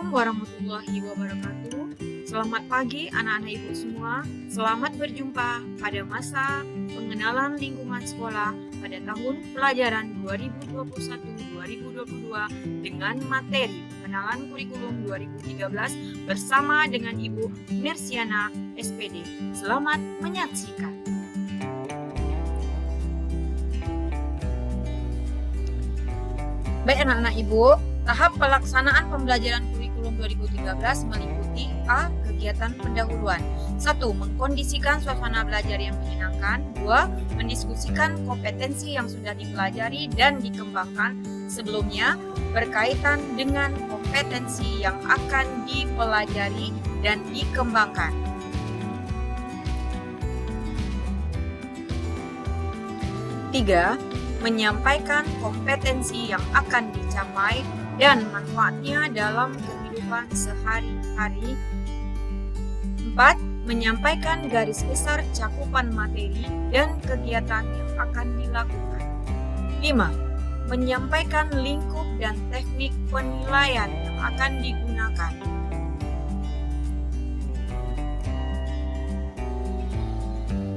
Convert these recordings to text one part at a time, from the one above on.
Assalamualaikum warahmatullahi wabarakatuh. Selamat pagi anak-anak ibu semua. Selamat berjumpa pada masa pengenalan lingkungan sekolah pada tahun pelajaran 2021-2022 dengan materi pengenalan kurikulum 2013 bersama dengan Ibu Mersiana SPD. Selamat menyaksikan. Baik anak-anak ibu, tahap pelaksanaan pembelajaran kurikulum 2013 meliputi A. Kegiatan pendahuluan. 1. Mengkondisikan suasana belajar yang menyenangkan. 2. Mendiskusikan kompetensi yang sudah dipelajari dan dikembangkan sebelumnya berkaitan dengan kompetensi yang akan dipelajari dan dikembangkan. 3. Menyampaikan kompetensi yang akan dicapai dan manfaatnya dalam kehidupan sehari-hari. 4. Menyampaikan garis besar cakupan materi dan kegiatan yang akan dilakukan. 5. Menyampaikan lingkup dan teknik penilaian yang akan digunakan.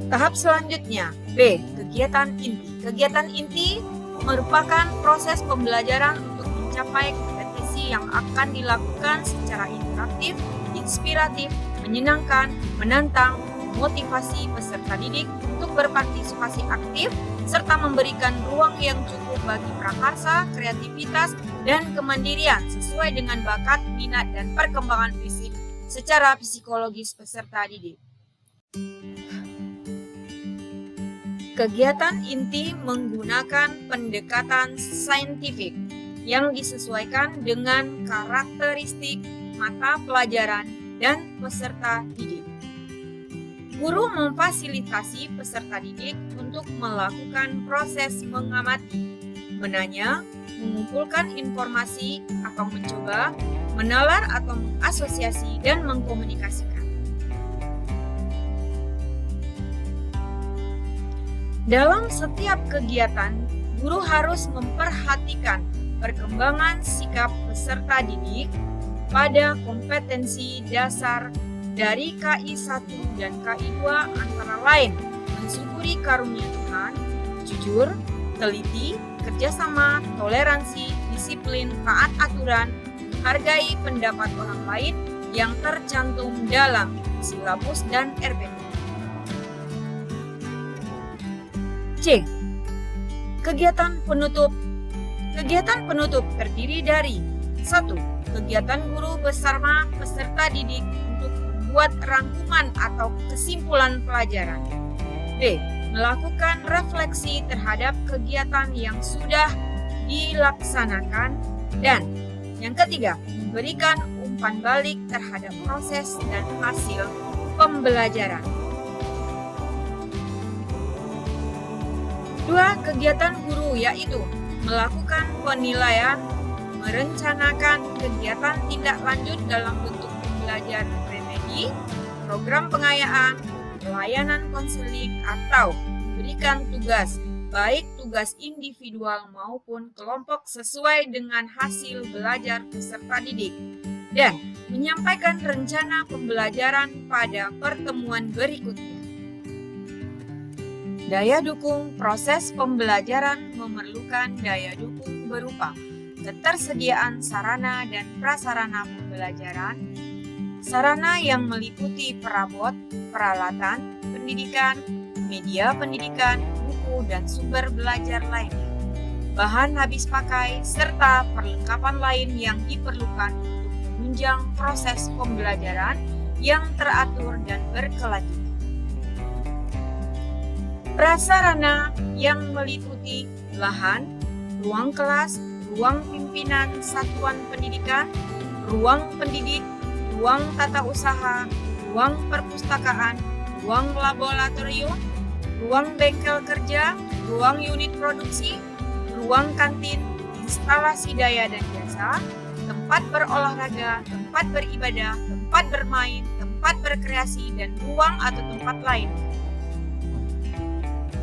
Tahap selanjutnya, B. Kegiatan inti. Kegiatan inti merupakan proses pembelajaran untuk mencapai kompetensi yang akan dilakukan secara interaktif, inspiratif, menyenangkan, menantang, memotivasi peserta didik untuk berpartisipasi aktif, serta memberikan ruang yang cukup bagi prakarsa, kreativitas, dan kemandirian sesuai dengan bakat, minat, dan perkembangan fisik secara psikologis peserta didik. Kegiatan inti menggunakan pendekatan saintifik yang disesuaikan dengan karakteristik mata pelajaran dan peserta didik. Guru memfasilitasi peserta didik untuk melakukan proses mengamati, menanya, mengumpulkan informasi atau mencoba, menalar atau mengasosiasi dan mengkomunikasikan. Dalam setiap kegiatan, guru harus memperhatikan perkembangan sikap peserta didik pada kompetensi dasar dari KI 1 dan KI 2 antara lain mensyukuri karunia Tuhan, jujur, teliti, kerjasama, toleransi, disiplin, taat aturan, menghargai pendapat orang lain yang tercantum dalam silabus dan RPP. C. Kegiatan penutup. Kegiatan penutup terdiri dari 1. Kegiatan guru bersama peserta didik untuk membuat rangkuman atau kesimpulan pelajaran. B. Melakukan refleksi terhadap kegiatan yang sudah dilaksanakan. Dan yang ketiga, memberikan umpan balik terhadap proses dan hasil pembelajaran. 2. Kegiatan guru yaitu melakukan penilaian, merencanakan kegiatan tindak lanjut dalam bentuk pembelajaran remedi, program pengayaan, pelayanan konseling, atau memberikan tugas, baik tugas individual maupun kelompok sesuai dengan hasil belajar peserta didik, dan menyampaikan rencana pembelajaran pada pertemuan berikutnya. Daya dukung proses pembelajaran memerlukan daya dukung berupa ketersediaan sarana dan prasarana pembelajaran, sarana yang meliputi perabot, peralatan, pendidikan, media pendidikan, buku, dan sumber belajar lainnya, bahan habis pakai, serta perlengkapan lain yang diperlukan untuk menunjang proses pembelajaran yang teratur dan berkelanjutan. Prasarana yang meliputi lahan, ruang kelas, ruang pimpinan satuan pendidikan, ruang pendidik, ruang tata usaha, ruang perpustakaan, ruang laboratorium, ruang bengkel kerja, ruang unit produksi, ruang kantin, instalasi daya dan jasa, tempat berolahraga, tempat beribadah, tempat bermain, tempat berkreasi, dan ruang atau tempat lain.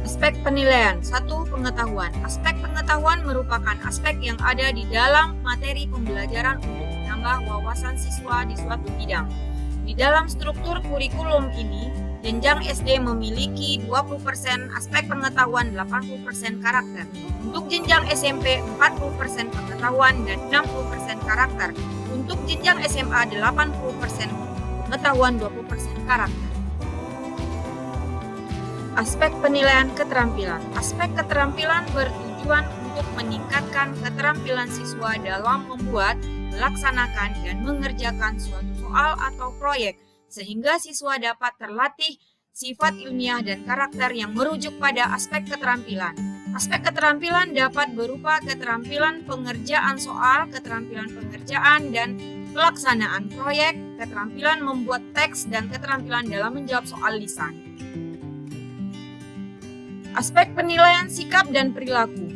Aspek penilaian. 1. Pengetahuan. Aspek pengetahuan merupakan aspek yang ada di dalam materi pembelajaran untuk menambah wawasan siswa di suatu bidang. Di dalam struktur kurikulum ini, jenjang SD memiliki 20% aspek pengetahuan, 80% karakter. Untuk jenjang SMP 40% pengetahuan dan 60% karakter. Untuk jenjang SMA 80% pengetahuan, 20% karakter. Aspek penilaian keterampilan. Aspek keterampilan bertujuan untuk meningkatkan keterampilan siswa dalam membuat, melaksanakan, dan mengerjakan suatu soal atau proyek, sehingga siswa dapat terlatih sifat ilmiah dan karakter yang merujuk pada aspek keterampilan. Aspek keterampilan dapat berupa keterampilan pengerjaan soal, keterampilan pengerjaan dan pelaksanaan proyek, keterampilan membuat teks, dan keterampilan dalam menjawab soal lisan. Aspek penilaian sikap dan perilaku.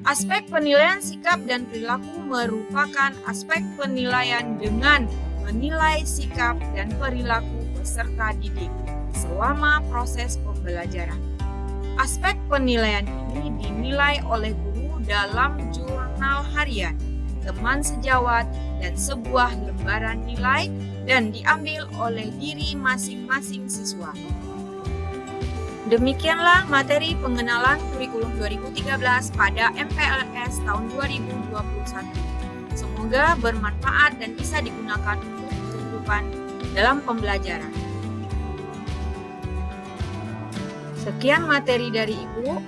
Aspek penilaian sikap dan perilaku merupakan aspek penilaian dengan menilai sikap dan perilaku peserta didik selama proses pembelajaran. Aspek penilaian ini dinilai oleh guru dalam jurnal harian, teman sejawat, dan sebuah lembaran nilai dan diambil oleh diri masing-masing siswa. Demikianlah materi pengenalan kurikulum 2013 pada MPLS tahun 2021. Semoga bermanfaat dan bisa digunakan untuk kehidupan dalam pembelajaran. Sekian materi dari Ibu.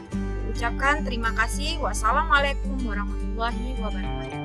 Ucapkan terima kasih. Wassalamualaikum warahmatullahi wabarakatuh.